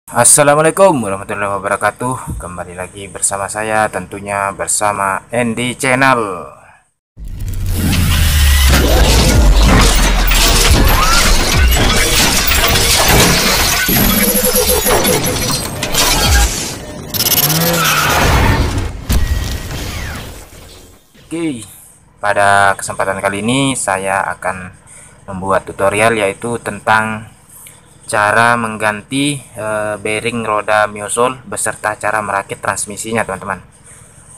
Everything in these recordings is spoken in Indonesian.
Assalamualaikum warahmatullahi wabarakatuh. Kembali lagi bersama saya, tentunya bersama Andy Channel. Oke, pada kesempatan kali ini saya akan membuat tutorial yaitu tentang cara mengganti bearing roda Miosol beserta cara merakit transmisinya, teman-teman.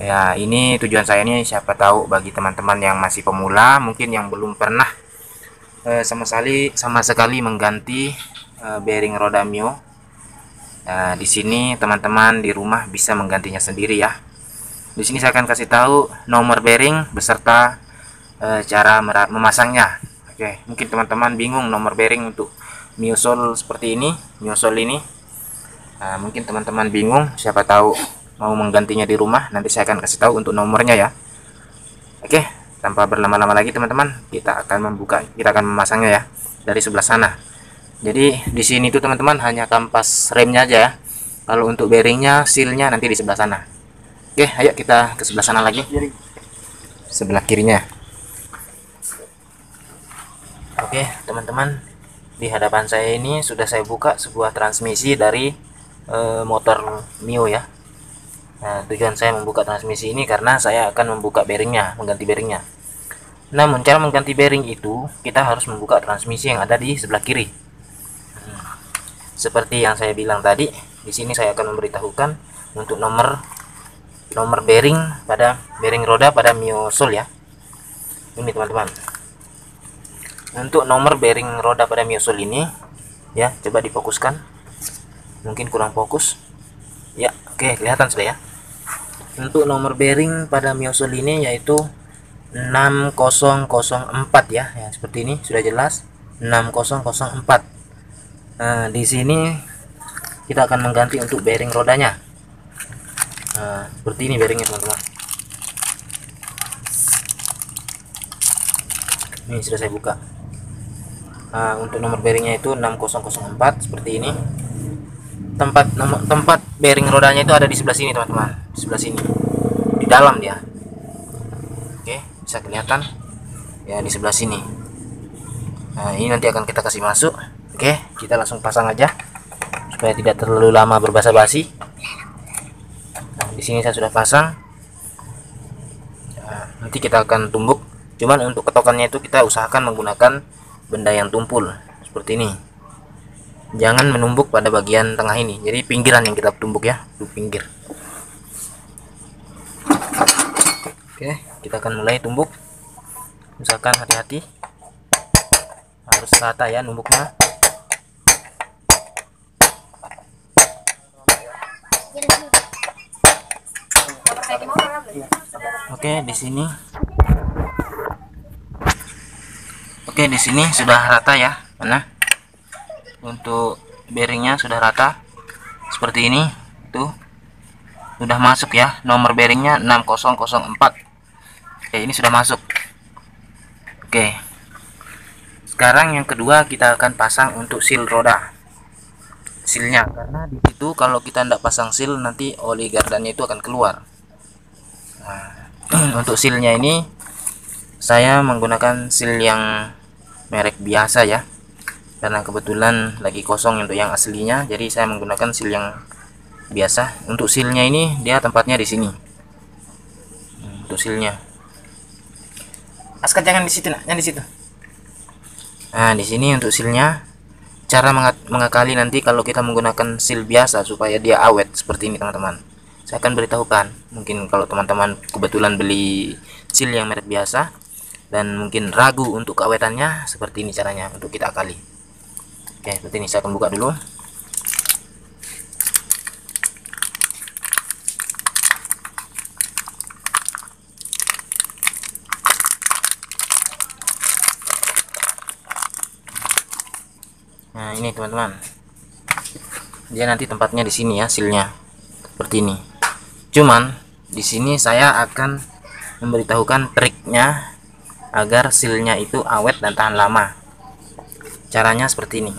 Ya, ini tujuan saya ini siapa tahu bagi teman-teman yang masih pemula, mungkin yang belum pernah sama sekali mengganti bearing roda Mio. Di sini teman-teman di rumah bisa menggantinya sendiri ya. Di sini saya akan kasih tahu nomor bearing beserta cara memasangnya. Oke, mungkin teman-teman bingung nomor bearing untuk Miosol seperti ini, Miosol ini. Mungkin teman-teman bingung, siapa tahu mau menggantinya di rumah. Nanti saya akan kasih tahu untuk nomornya ya. Oke, tanpa berlama-lama lagi teman-teman, kita akan memasangnya ya dari sebelah sana. Jadi di sini tuh teman-teman hanya kampas remnya aja ya. Kalau untuk bearingnya, sealnya nanti di sebelah sana. Oke, ayo kita ke sebelah sana lagi, sebelah kirinya. Oke teman-teman, di hadapan saya ini sudah saya buka sebuah transmisi dari motor Mio ya. Nah, tujuan saya membuka transmisi ini karena saya akan membuka bearingnya, mengganti bearingnya. Namun cara mengganti bearing itu kita harus membuka transmisi yang ada di sebelah kiri. Seperti yang saya bilang tadi, di sini saya akan memberitahukan untuk nomor bearing roda pada Miosol ya. Ini teman-teman. Untuk nomor bearing roda pada Miosol ini ya, coba difokuskan, mungkin kurang fokus ya. Oke, kelihatan sudah ya. Untuk nomor bearing pada Miosol ini yaitu 6004 ya, seperti ini sudah jelas 6004. Nah, di sini kita akan mengganti untuk bearing rodanya. Seperti ini bearingnya teman-teman. Ini sudah saya buka. Untuk nomor bearingnya itu 6004 seperti ini. Tempat bearing rodanya itu ada di sebelah sini teman-teman, di sebelah sini, di dalam dia. Oke, bisa kelihatan ya di sebelah sini. Nah, ini nanti akan kita kasih masuk. Oke, kita langsung pasang aja supaya tidak terlalu lama berbasa-basi. Nah, di sini saya sudah pasang. Nanti kita akan tumbuk. Cuman untuk ketokannya itu kita usahakan menggunakan benda yang tumpul seperti ini. Jangan menumbuk pada bagian tengah ini, jadi pinggiran yang kita tumbuk ya, di pinggir. Oke, kita akan mulai tumbuk. Usahakan hati-hati, harus rata ya numbuknya. Oke, di sini. Oke, di sini sudah rata ya. Mana? Untuk bearingnya sudah rata. Seperti ini. Tuh. Sudah masuk ya. Nomor bearingnya 6004. Oke, ini sudah masuk. Oke. Sekarang yang kedua kita akan pasang untuk seal roda. Sealnya, karena di situ kalau kita tidak pasang seal nanti oli gardannya itu akan keluar. Nah, untuk sealnya ini saya menggunakan seal yang merek biasa ya, karena kebetulan lagi kosong untuk yang aslinya, jadi saya menggunakan seal yang biasa. Untuk sealnya ini dia tempatnya di sini. Untuk sealnya, Askar jangan di situ nak, jangan di situ. Nah, di sini untuk sealnya, cara mengakali nanti kalau kita menggunakan seal biasa supaya dia awet seperti ini teman-teman. Saya akan beritahukan. Mungkin kalau teman-teman kebetulan beli seal yang merek biasa dan mungkin ragu untuk keawetannya, seperti ini caranya untuk kita akali. Oke, seperti ini. Saya akan buka dulu. Nah, ini teman-teman, dia nanti tempatnya di sini ya, sealnya seperti ini. Cuman di sini saya akan memberitahukan triknya agar sealnya itu awet dan tahan lama. Caranya seperti ini.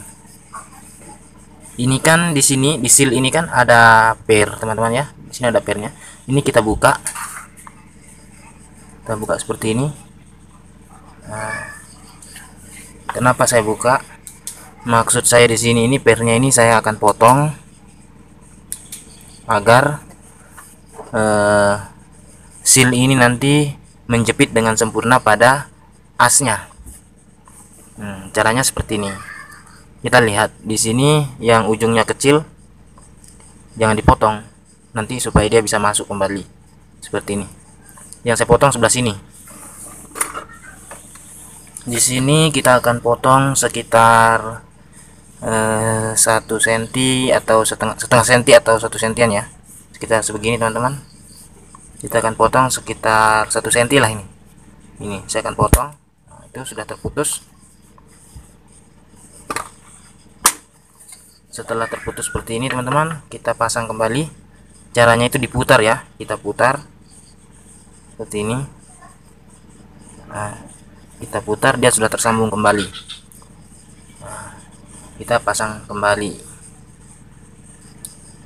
Ini kan di sini di seal ini kan ada per, teman-teman ya. Di sini ada pernya. Ini kita buka. Kita buka seperti ini. Nah, kenapa saya buka? Maksud saya di sini ini pernya ini saya akan potong agar seal ini nanti menjepit dengan sempurna pada asnya. Caranya seperti ini. Kita lihat di sini yang ujungnya kecil jangan dipotong nanti supaya dia bisa masuk kembali seperti ini. Yang saya potong sebelah sini. Di sini kita akan potong sekitar 1 cm atau setengah senti atau 1 sentian ya, sekitar sebegini teman-teman. Kita akan potong sekitar 1 cm lah ini saya akan potong. Nah, itu sudah terputus. Setelah terputus seperti ini teman-teman, kita pasang kembali. Caranya itu diputar ya, kita putar seperti ini. Nah, kita putar, dia sudah tersambung kembali. Nah, kita pasang kembali.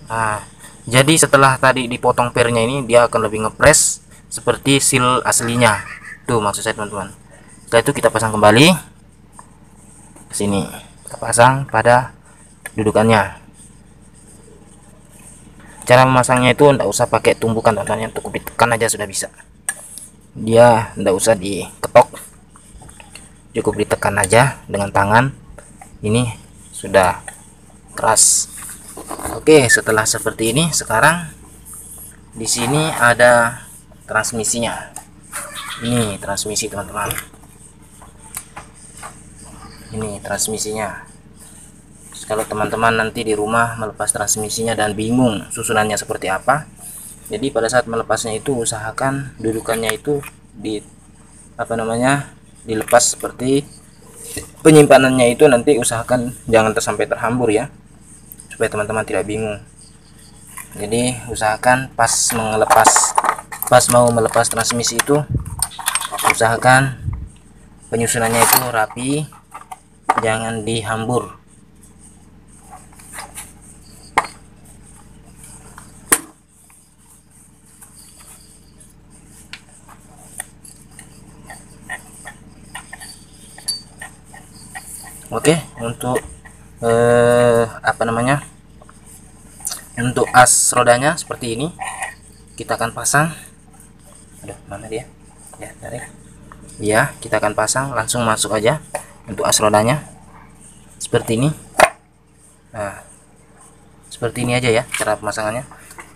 Nah, jadi setelah tadi dipotong pernya ini, dia akan lebih ngepres seperti seal aslinya. Tuh maksud saya teman-teman. Setelah itu kita pasang kembali ke sini. Kita pasang pada dudukannya. Cara memasangnya itu tidak usah pakai tumbukan teman-teman, cukup ditekan aja sudah bisa. Dia tidak usah diketok, cukup ditekan aja dengan tangan. Ini sudah keras. Oke, setelah seperti ini, sekarang di sini ada transmisinya. Ini transmisi teman-teman. Ini transmisinya. Kalau teman-teman nanti di rumah melepas transmisinya dan bingung susunannya seperti apa, jadi pada saat melepasnya itu usahakan dudukannya itu dilepas seperti penyimpanannya itu, nanti usahakan jangan sampai terhambur ya, supaya teman-teman tidak bingung. Jadi usahakan pas mau melepas transmisi itu, usahakan penyusunannya itu rapi, jangan dihambur. Oke, untuk untuk as rodanya seperti ini kita akan pasang. Aduh, mana dia? Ya, tarik. Ya, kita akan pasang, langsung masuk aja untuk as rodanya seperti ini. Nah, seperti ini aja ya cara pemasangannya.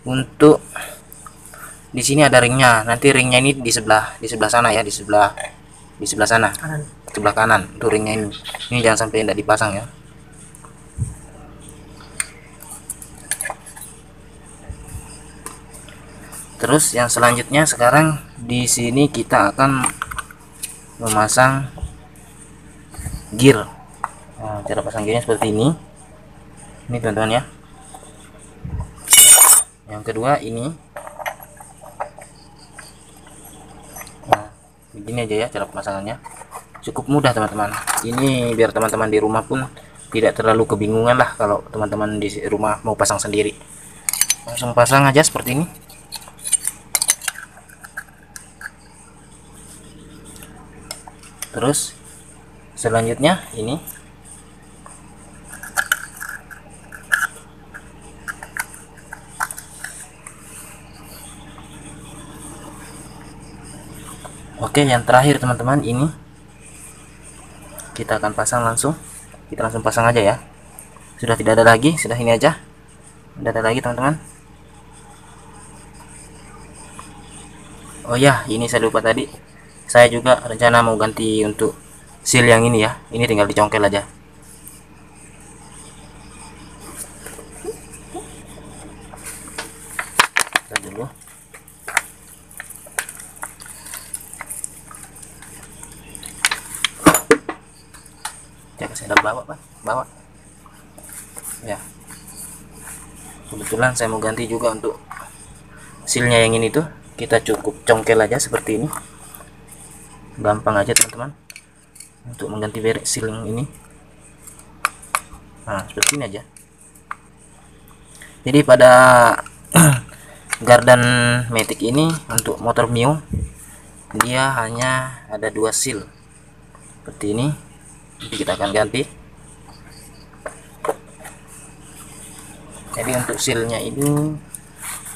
Untuk di sini ada ringnya. Nanti ringnya ini di sebelah sana ya, di sebelah sana. Sebelah kanan untuk ringnya ini jangan sampai tidak dipasang ya. Terus yang selanjutnya, sekarang di sini kita akan memasang gear. Nah, cara pasang gearnya seperti ini teman-teman ya. Yang kedua ini, nah begini aja ya cara pemasangannya, cukup mudah teman-teman. Ini biar teman-teman di rumah pun tidak terlalu kebingungan lah kalau teman-teman di rumah mau pasang sendiri. Langsung pasang aja seperti ini. Terus selanjutnya ini oke, yang terakhir teman-teman, ini kita akan pasang langsung. Kita langsung pasang aja ya. Sudah tidak ada lagi, sudah ini aja. Tidak ada lagi teman-teman. Oh ya, ini saya lupa tadi. Saya juga rencana mau ganti untuk seal yang ini ya. Ini tinggal dicongkel aja. Kita dulu. Jangan saya bawa ya. Kebetulan saya mau ganti juga untuk sealnya yang ini tuh. Kita cukup congkel aja seperti ini. Gampang aja teman-teman untuk mengganti seal yang ini. Nah, seperti ini aja. Jadi pada Gardan Matic ini untuk motor Mio dia hanya ada 2 seal seperti ini. Jadi kita akan ganti. Jadi untuk sealnya ini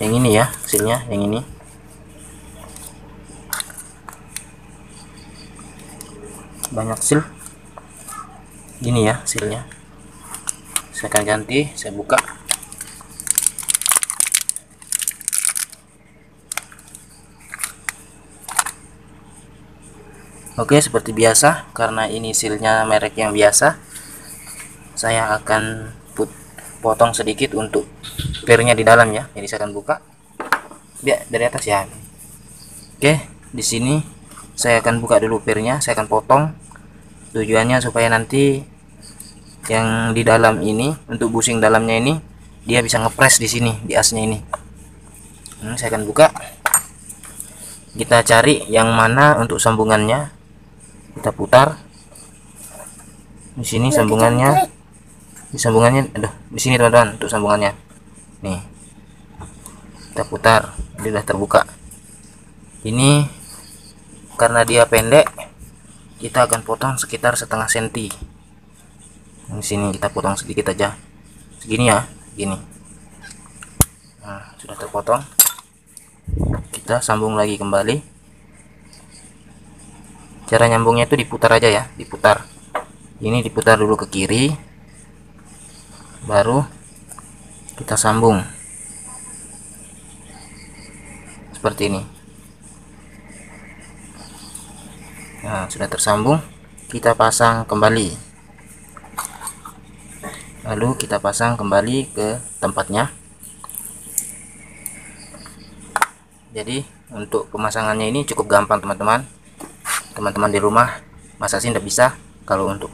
yang ini ya, sealnya yang ini. Banyak seal gini ya sealnya. Saya akan ganti, saya buka. Oke, seperti biasa, karena ini sealnya merek yang biasa, saya akan potong sedikit untuk pernya di dalam ya. Jadi saya akan buka biar dari atas ya. Oke, di sini saya akan buka dulu pernya, saya akan potong. Tujuannya supaya nanti yang di dalam ini, untuk busing dalamnya ini, dia bisa ngepres di sini, di asnya ini. Saya akan buka. Kita cari yang mana untuk sambungannya. Kita putar. Di sini sambungannya. Di sambungannya, aduh, di sini teman-teman untuk sambungannya. Nih. Kita putar, dia sudah terbuka. Ini karena dia pendek, kita akan potong sekitar setengah senti. Di sini kita potong sedikit aja, segini ya, gini. Nah, sudah terpotong. Kita sambung lagi kembali. Cara nyambungnya itu diputar aja ya, diputar. Ini diputar dulu ke kiri, baru kita sambung seperti ini. Nah, sudah tersambung, kita pasang kembali. Lalu kita pasang kembali ke tempatnya. Jadi untuk pemasangannya ini cukup gampang teman-teman. Teman-teman di rumah masa sih tidak bisa kalau untuk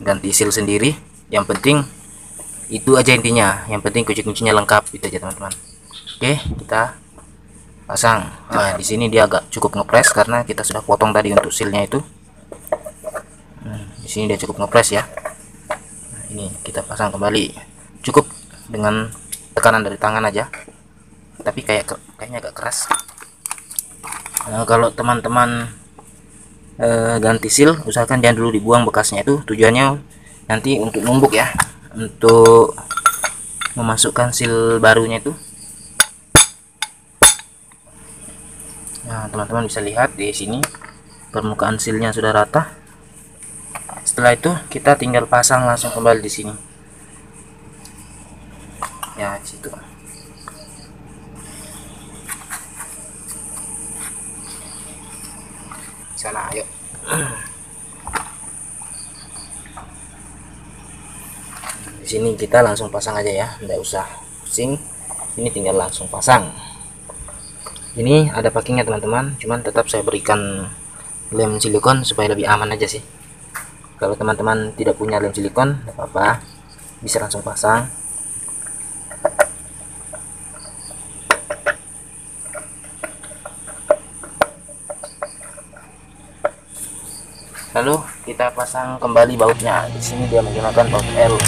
ganti seal sendiri. Yang penting itu aja intinya, yang penting kunci-kuncinya lengkap, itu aja teman-teman. Oke, kita pasang. Nah, di sini dia agak cukup ngepres karena kita sudah potong tadi untuk sealnya itu. Di sini dia cukup ngepres ya. Nah, ini kita pasang kembali. Cukup dengan tekanan dari tangan aja. Tapi kayaknya agak keras. Nah, kalau teman-teman ganti seal, usahakan jangan dulu dibuang bekasnya itu. Tujuannya nanti untuk numbuk ya, untuk memasukkan seal barunya itu. Nah, teman-teman bisa lihat di sini permukaan sealnya sudah rata. Setelah itu kita tinggal pasang langsung kembali di sini. Ya, di situ. Sana, ayo. Di sini kita langsung pasang aja ya, tidak usah pusing. Ini tinggal langsung pasang. Ini ada packingnya teman-teman, cuman tetap saya berikan lem silikon supaya lebih aman aja sih. Kalau teman-teman tidak punya lem silikon, tidak apa-apa, bisa langsung pasang. Lalu kita pasang kembali bautnya. Di sini dia menggunakan baut L.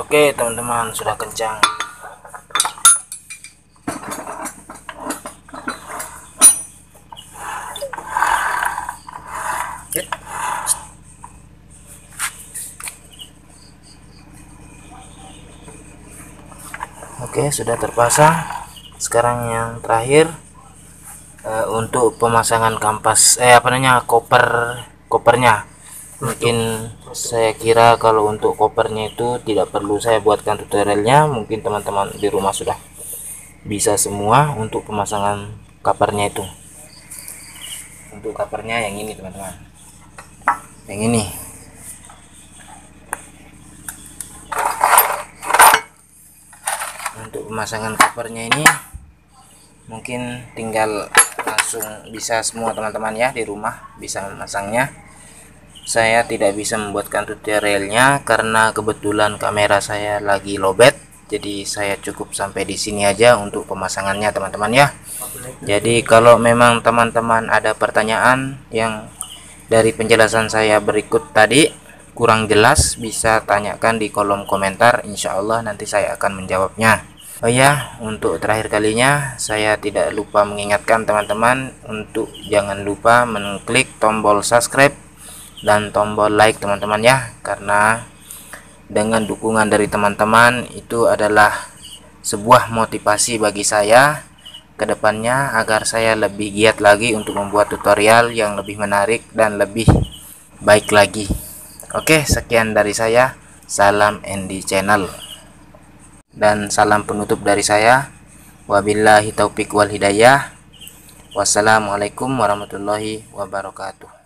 Oke teman-teman, sudah kencang. Oke, sudah terpasang. Sekarang yang terakhir untuk pemasangan kampas kopernya, mungkin saya kira kalau untuk kopernya itu tidak perlu saya buatkan tutorialnya, mungkin teman-teman di rumah sudah bisa semua untuk pemasangan covernya itu. Untuk covernya yang ini teman-teman, yang ini. Untuk pemasangan covernya ini mungkin tinggal langsung bisa semua teman-teman ya, di rumah bisa memasangnya. Saya tidak bisa membuatkan tutorialnya karena kebetulan kamera saya lagi lowbat, jadi saya cukup sampai di sini aja untuk pemasangannya teman-teman ya. Jadi kalau memang teman-teman ada pertanyaan yang dari penjelasan saya berikut tadi kurang jelas, bisa tanyakan di kolom komentar, insya Allah nanti saya akan menjawabnya. Oh ya, untuk terakhir kalinya saya tidak lupa mengingatkan teman-teman untuk jangan lupa mengklik tombol subscribe dan tombol like teman-teman ya, karena dengan dukungan dari teman-teman itu adalah sebuah motivasi bagi saya ke depannya agar saya lebih giat lagi untuk membuat tutorial yang lebih menarik dan lebih baik lagi. Oke, sekian dari saya. Salam Andy Channel. Dan salam penutup dari saya. Wabillahi taufik wal hidayah. Wassalamualaikum warahmatullahi wabarakatuh.